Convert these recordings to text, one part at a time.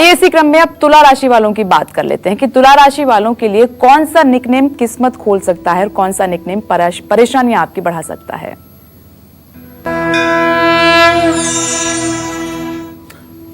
आइए इसी क्रम में अब तुला राशि वालों की बात कर लेते हैं कि तुला राशि वालों के लिए कौन सा निकनेम किस्मत खोल सकता है और कौन सा निकनेम परेशानियां आपकी बढ़ा सकता है।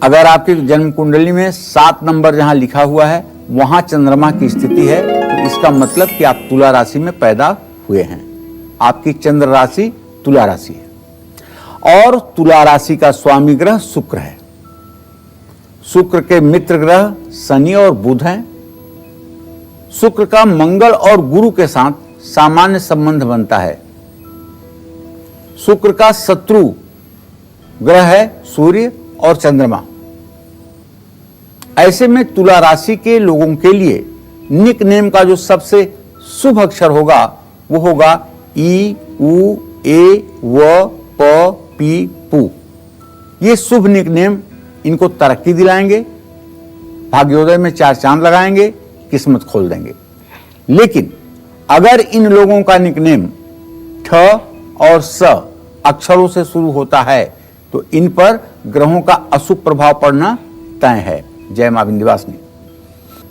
अगर आपकी जन्म कुंडली में 7 नंबर जहां लिखा हुआ है वहां चंद्रमा की स्थिति है तो इसका मतलब कि आप तुला राशि में पैदा हुए हैं। आपकी चंद्र राशि तुला राशि है और तुला राशि का स्वामी ग्रह शुक्र है। शुक्र के मित्र ग्रह शनि और बुध हैं। शुक्र का मंगल और गुरु के साथ सामान्य संबंध बनता है। शुक्र का शत्रु ग्रह है सूर्य और चंद्रमा। ऐसे में तुला राशि के लोगों के लिए निक नेम का जो सबसे शुभ अक्षर होगा वो होगा ई, उ, ए, व, प, पी, पू। ये शुभ निक नेम इनको तरक्की दिलाएंगे, भाग्योदय में 4 चांद लगाएंगे, किस्मत खोल देंगे। लेकिन अगर इन लोगों का निकनेम ठ और स अक्षरों से शुरू होता है तो इन पर ग्रहों का अशुभ प्रभाव पड़ना तय है। जय मां विंध्यवासिनी।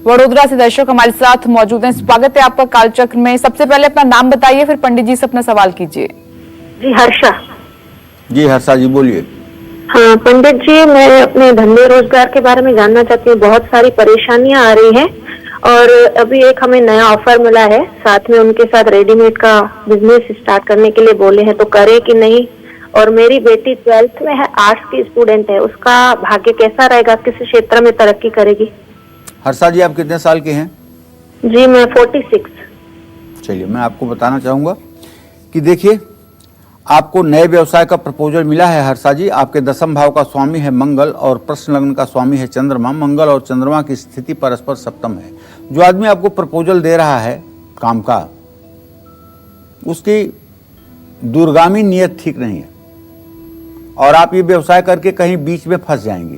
वडोदरा से दर्शक हमारे साथ मौजूद हैं। स्वागत है आपका कालचक्र में। सबसे पहले अपना नाम बताइए, फिर पंडित जी से अपना सवाल कीजिए। जी हर्षा। जी हर्षा जी बोलिए। हाँ पंडित जी, मैं अपने धंधे रोजगार के बारे में जानना चाहती हूँ। बहुत सारी परेशानियां आ रही हैं और अभी एक हमें नया ऑफर मिला है, साथ में उनके साथ रेडीमेड का बिजनेस स्टार्ट करने के लिए बोले हैं, तो करें कि नहीं। और मेरी बेटी 12th में है, आर्ट्स की स्टूडेंट है, उसका भाग्य कैसा रहेगा, किस क्षेत्र में तरक्की करेगी। हर्षा जी आप कितने साल के हैं? जी मैं 46। चलिए मैं आपको बताना चाहूंगा कि देखिए आपको नए व्यवसाय का प्रपोजल मिला है। हर्षा जी आपके 10वें भाव का स्वामी है मंगल और प्रश्न लग्न का स्वामी है चंद्रमा। मंगल और चंद्रमा की स्थिति परस्पर सप्तम है। जो आदमी आपको प्रपोजल दे रहा है काम का, उसकी दूरगामी नियत ठीक नहीं है और आप ये व्यवसाय करके कहीं बीच में फंस जाएंगे।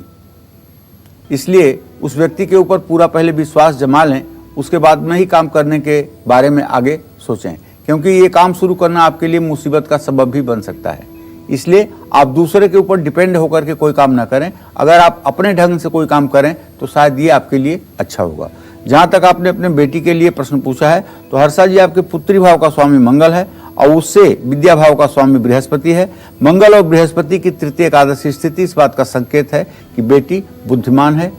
इसलिए उस व्यक्ति के ऊपर पूरा पहले विश्वास जमा लें, उसके बाद में ही काम करने के बारे में आगे सोचें, क्योंकि ये काम शुरू करना आपके लिए मुसीबत का सबब भी बन सकता है। इसलिए आप दूसरे के ऊपर डिपेंड होकर के कोई काम ना करें। अगर आप अपने ढंग से कोई काम करें तो शायद ये आपके लिए अच्छा होगा। जहाँ तक आपने अपने बेटी के लिए प्रश्न पूछा है तो हर्षा जी आपके पुत्री भाव का स्वामी मंगल है और उससे विद्या भाव का स्वामी बृहस्पति है। मंगल और बृहस्पति की तृतीय एकादशी स्थिति इस बात का संकेत है कि बेटी बुद्धिमान है,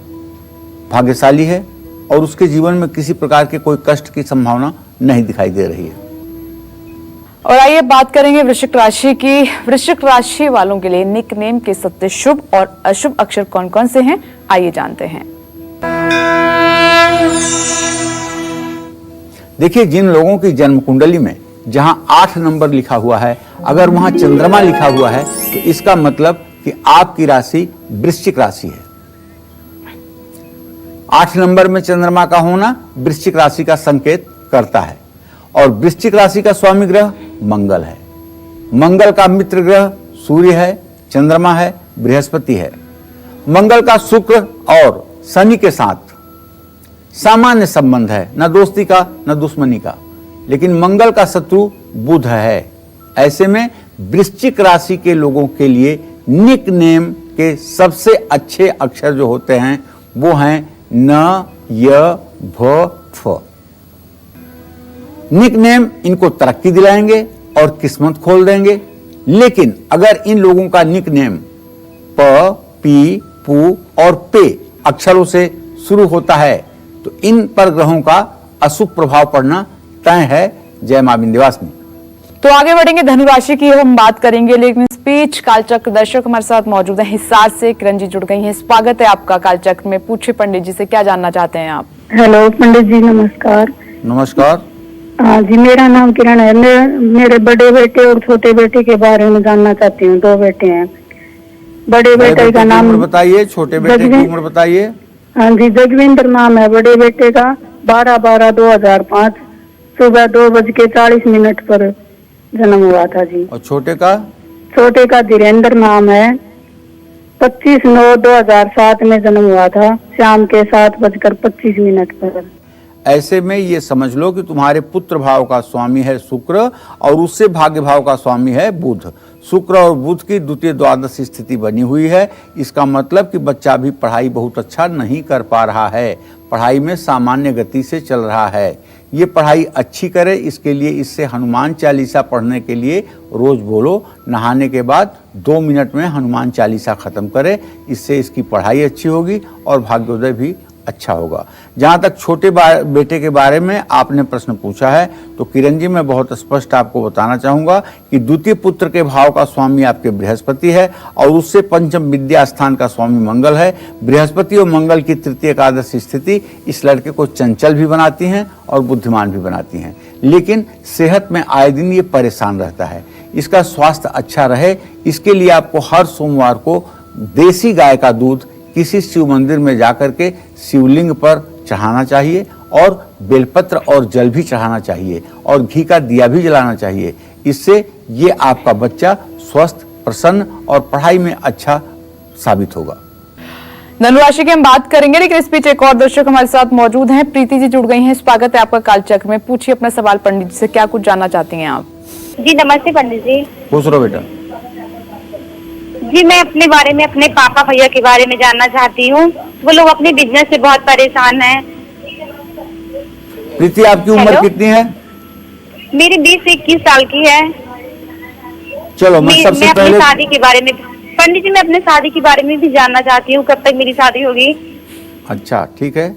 भाग्यशाली है और उसके जीवन में किसी प्रकार के कोई कष्ट की संभावना नहीं दिखाई दे रही है। और आइए बात करेंगे वृश्चिक राशि की। वृश्चिक राशि वालों के लिए निक नेम के सबसे शुभ और अशुभ अक्षर कौन कौन से हैं, आइए जानते हैं। देखिए जिन लोगों की जन्म कुंडली में जहां 8 नंबर लिखा हुआ है, अगर वहां चंद्रमा लिखा हुआ है तो इसका मतलब कि आपकी राशि वृश्चिक राशि है। 8 नंबर में चंद्रमा का होना वृश्चिक राशि का संकेत करता है और वृश्चिक राशि का स्वामी ग्रह मंगल है। मंगल का मित्र ग्रह सूर्य है, चंद्रमा है, बृहस्पति है। मंगल का शुक्र और शनि के साथ सामान्य संबंध है, न दोस्ती का न दुश्मनी का, लेकिन मंगल का शत्रु बुध है। ऐसे में वृश्चिक राशि के लोगों के लिए निक नेम के सबसे अच्छे अक्षर जो होते हैं वो हैं न, य, भ, फ। निक नेम इनको तरक्की दिलाएंगे और किस्मत खोल देंगे। लेकिन अगर इन लोगों का निक नेम प, पी, पू और पे अक्षरों से शुरू होता है तो इन पर ग्रहों का अशुभ प्रभाव पड़ना तय है। जय मां विंध्यवासिनी। तो आगे बढ़ेंगे धनु राशि की हम बात करेंगे, लेकिन स्पीच कालचक्र दर्शक हमारे साथ मौजूद हैं हिसार से। किरण जी जुड़ गई हैं। स्वागत है आपका कालचक्र में। पूछिए पंडित जी से क्या जानना चाहते हैं आप। हेलो पंडित जी नमस्कार। नमस्कार। हाँ जी मेरा नाम किरण है। मेरे बड़े बेटे और छोटे बेटे के बारे में जानना चाहती हूँ। 2 बेटे हैं। बड़े बेटे का नाम बताइए, छोटे बेटे की उम्र बताइए। हाँ जी जगविंदर नाम है बड़े बेटे का। 12/12/2005 सुबह 2:40 पर जन्म हुआ था जी। और छोटे का? छोटे का धीरेन्द्र नाम है। 25/9/2007 में जन्म हुआ था, शाम के 7:25 पर। ऐसे में ये समझ लो कि तुम्हारे पुत्र भाव का स्वामी है शुक्र और उससे भाग्य भाव का स्वामी है बुध। शुक्र और बुध की द्वितीय द्वादश स्थिति बनी हुई है। इसका मतलब कि बच्चा भी पढ़ाई बहुत अच्छा नहीं कर पा रहा है, पढ़ाई में सामान्य गति से चल रहा है। ये पढ़ाई अच्छी करे, इसके लिए इससे हनुमान चालीसा पढ़ने के लिए रोज बोलो। नहाने के बाद 2 मिनट में हनुमान चालीसा खत्म करे, इससे इसकी पढ़ाई अच्छी होगी और भाग्योदय भी अच्छा होगा। जहाँ तक छोटे बेटे के बारे में आपने प्रश्न पूछा है तो किरण जी मैं बहुत स्पष्ट आपको बताना चाहूँगा कि द्वितीय पुत्र के भाव का स्वामी आपके बृहस्पति है और उससे पंचम विद्या स्थान का स्वामी मंगल है। बृहस्पति और मंगल की तृतीय एकादश स्थिति इस लड़के को चंचल भी बनाती हैं और बुद्धिमान भी बनाती हैं, लेकिन सेहत में आए दिन ये परेशान रहता है। इसका स्वास्थ्य अच्छा रहे इसके लिए आपको हर सोमवार को देसी गाय का दूध किसी शिव मंदिर में जाकर के शिवलिंग पर चढ़ाना चाहिए और बेलपत्र और जल भी चढ़ाना चाहिए और घी का दिया भी जलाना चाहिए। इससे ये आपका बच्चा स्वस्थ, प्रसन्न और पढ़ाई में अच्छा साबित होगा। धनु राशि की हम बात करेंगे, लेकिन इस बीच एक और दर्शक हमारे साथ मौजूद हैं। प्रीति जी जुड़ गई हैं। स्वागत है आपका कालचक्र में। पूछिए अपना सवाल पंडित जी से, क्या कुछ जानना चाहती हैं आप? जी नमस्ते पंडित जी। खुश रहो बेटा। जी मैं अपने बारे में, अपने पापा भैया के बारे में जानना चाहती हूँ। वो लोग अपने बिजनेस से बहुत परेशान हैं। प्रीति आपकी उम्र हेलो? कितनी है? मेरी 20 से 21 साल की है। चलो मैं सबसे अपनी पहले शादी के बारे में पंडित जी, मैं अपने शादी के बारे में भी जानना चाहती हूँ, कब तक मेरी शादी होगी? अच्छा ठीक है,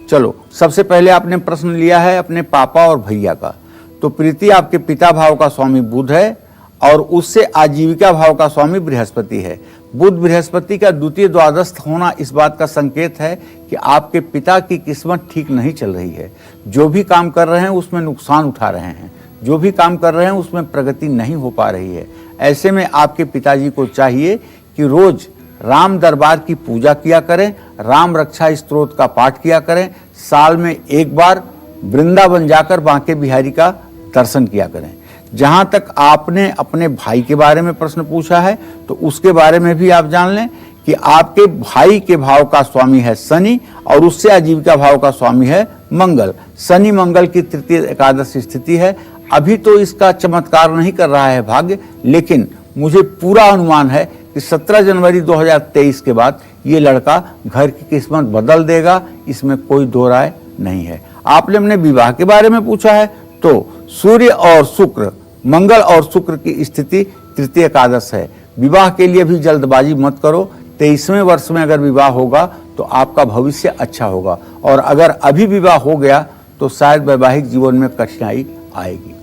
चलो सबसे पहले आपने प्रश्न लिया है अपने पापा और भैया का। तो प्रीति आपके पिता भाव का स्वामी बुध है और उससे आजीविका भाव का स्वामी बृहस्पति है। बुध बृहस्पति का द्वितीय द्वादस्थ होना इस बात का संकेत है कि आपके पिता की किस्मत ठीक नहीं चल रही है। जो भी काम कर रहे हैं उसमें नुकसान उठा रहे हैं, जो भी काम कर रहे हैं उसमें प्रगति नहीं हो पा रही है। ऐसे में आपके पिताजी को चाहिए कि रोज राम दरबार की पूजा किया करें, राम रक्षा स्तोत्र का पाठ किया करें, साल में एक बार वृंदावन जाकर बांके बिहारी का दर्शन किया करें। जहां तक आपने अपने भाई के बारे में प्रश्न पूछा है तो उसके बारे में भी आप जान लें कि आपके भाई के भाव का स्वामी है शनि और उससे आजीविका भाव का स्वामी है मंगल। शनि मंगल की तृतीय एकादश स्थिति है। अभी तो इसका चमत्कार नहीं कर रहा है भाग्य, लेकिन मुझे पूरा अनुमान है कि 17 जनवरी 2023 के बाद ये लड़का घर की किस्मत बदल देगा, इसमें कोई दो राय नहीं है। आपने अपने विवाह के बारे में पूछा है तो सूर्य और शुक्र, मंगल और शुक्र की स्थिति तृतीय एकादश है। विवाह के लिए भी जल्दबाजी मत करो। 23वें वर्ष में अगर विवाह होगा तो आपका भविष्य अच्छा होगा और अगर अभी विवाह हो गया तो शायद वैवाहिक जीवन में कठिनाई आएगी।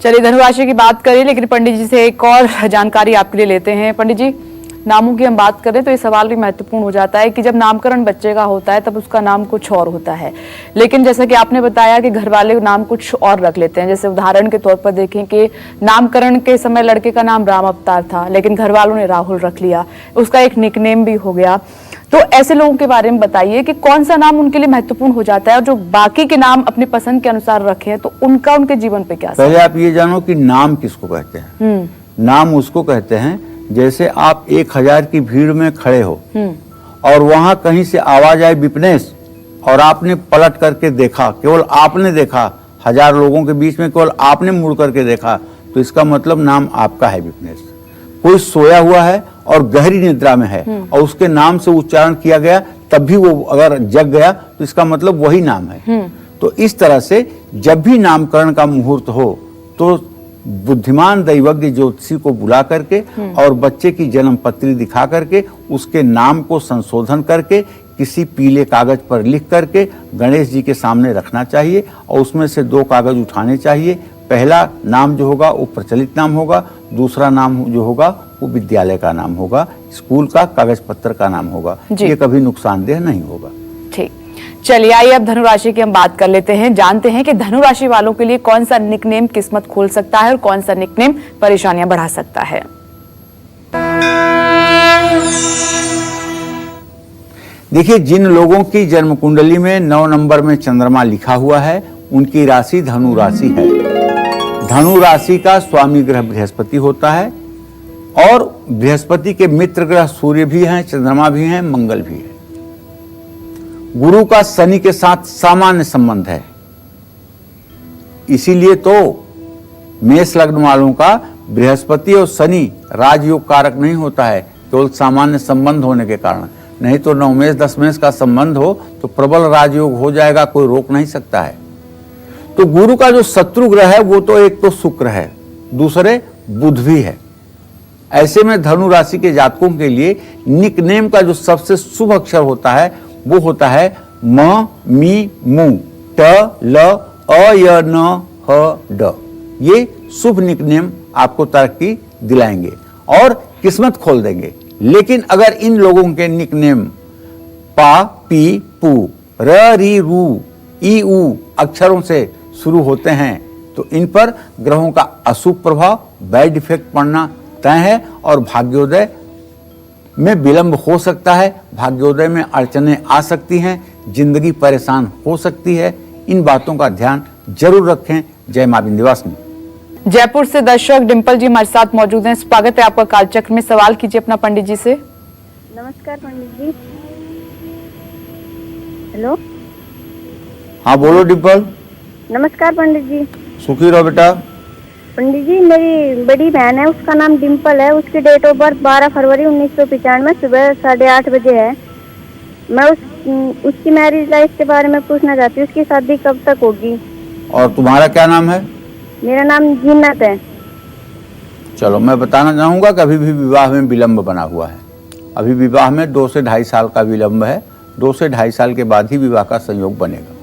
चलिए धनु राशि की बात करें, लेकिन पंडित जी से एक और जानकारी आपके लिए लेते हैं। पंडित जी, नामों की हम बात करें तो ये सवाल भी महत्वपूर्ण हो जाता है कि जब नामकरण बच्चे का होता है तब उसका नाम कुछ और होता है, लेकिन जैसा कि आपने बताया कि घर वाले नाम कुछ और रख लेते हैं। जैसे उदाहरण के तौर पर देखें कि नामकरण के समय लड़के का नाम राम अवतार था, लेकिन घर वालों ने राहुल रख लिया, उसका एक निकनेम भी हो गया। तो ऐसे लोगों के बारे में बताइए कि कौन सा नाम उनके लिए महत्वपूर्ण हो जाता है और जो बाकी के नाम अपने पसंद के अनुसार रखे हैं तो उनका उनके जीवन पे क्या असर? पहले आप ये जानो कि नाम किसको कहते हैं। नाम उसको कहते हैं जैसे आप 1000 की भीड़ में खड़े हो और वहां कहीं से आवाज आई विपनेश और आपने पलट करके देखा, केवल आपने देखा, 1000 लोगों के बीच में केवल आपने मुड़ करके देखा, तो इसका मतलब नाम आपका है विपनेश। कोई सोया हुआ है और गहरी निद्रा में है और उसके नाम से उच्चारण किया गया तब भी वो अगर जग गया तो इसका मतलब वही नाम है। तो इस तरह से जब भी नामकरण का मुहूर्त हो तो बुद्धिमान दैवज्ञ ज्योतिषी को बुला करके और बच्चे की जन्म पत्री दिखा करके उसके नाम को संशोधन करके किसी पीले कागज पर लिख करके गणेश जी के सामने रखना चाहिए और उसमें से 2 कागज उठाने चाहिए। पहला नाम जो होगा वो प्रचलित नाम होगा, दूसरा नाम जो होगा वो विद्यालय का नाम होगा, स्कूल का कागज पत्र का नाम होगा। ये कभी नुकसानदेह नहीं होगा। ठीक, चलिए आइए अब धनु राशि की हम बात कर लेते हैं। जानते हैं कि धनु राशि वालों के लिए कौन सा निकनेम किस्मत खोल सकता है और कौन सा निकनेम परेशानियां बढ़ा सकता है। देखिए, जिन लोगों की जन्म कुंडली में 9 नंबर में चंद्रमा लिखा हुआ है उनकी राशि धनु राशि है। धनु राशि का स्वामी ग्रह बृहस्पति होता है और बृहस्पति के मित्र ग्रह सूर्य भी हैं, चंद्रमा भी हैं, मंगल भी है। गुरु का शनि के साथ सामान्य संबंध है, इसीलिए तो मेष लग्न वालों का बृहस्पति और शनि राजयोग कारक नहीं होता है, केवल सामान्य संबंध होने के कारण। नहीं तो 9 मेष 10 मेष का संबंध हो तो प्रबल राजयोग हो जाएगा, कोई रोक नहीं सकता है। तो गुरु का जो शत्रु ग्रह है वो तो एक तो शुक्र है, दूसरे बुध भी है। ऐसे में धनु राशि के जातकों के लिए निकनेम का जो सबसे शुभ अक्षर होता है वो होता है म, मी, मु, ट, ल, अ, य, न, ह, ड। ये शुभ निकनेम आपको तरक्की दिलाएंगे और किस्मत खोल देंगे। लेकिन अगर इन लोगों के निकनेम पा, पी, पू, र, री, रू, ई, ऊ अक्षरों से शुरू होते हैं तो इन पर ग्रहों का अशुभ प्रभाव, बैड इफेक्ट पड़ना तय है और भाग्योदय में विलंब हो सकता है, भाग्योदय में अड़चनें आ सकती हैं, जिंदगी परेशान हो सकती है। इन बातों का ध्यान जरूर रखें। जय मां विंध्यवासिनी। जयपुर से दर्शक डिंपल जी हमारे साथ मौजूद हैं। स्वागत है आपका कालचक्र में। सवाल कीजिए अपना पंडित जी से। नमस्कार पंडित जी। हेलो, हाँ बोलो डिंपल। नमस्कार पंडित जी। सुखी रहो बेटा। पंडित जी, मेरी बड़ी बहन है, उसका नाम डिंपल है। उसकी डेट ऑफ बर्थ 12 फरवरी 1995 सुबह 8:30 बजे है। मैं उसकी मैरिज लाइफ के बारे में पूछना चाहती हूँ, उसकी शादी कब तक होगी? और तुम्हारा क्या नाम है? मेरा नाम जीनत है। चलो मैं बताना चाहूंगा कि अभी भी विवाह में विलंब बना हुआ है। अभी विवाह में 2 से 2.5 साल का विलंब है। 2 से 2.5 साल के बाद ही विवाह का संयोग बनेगा।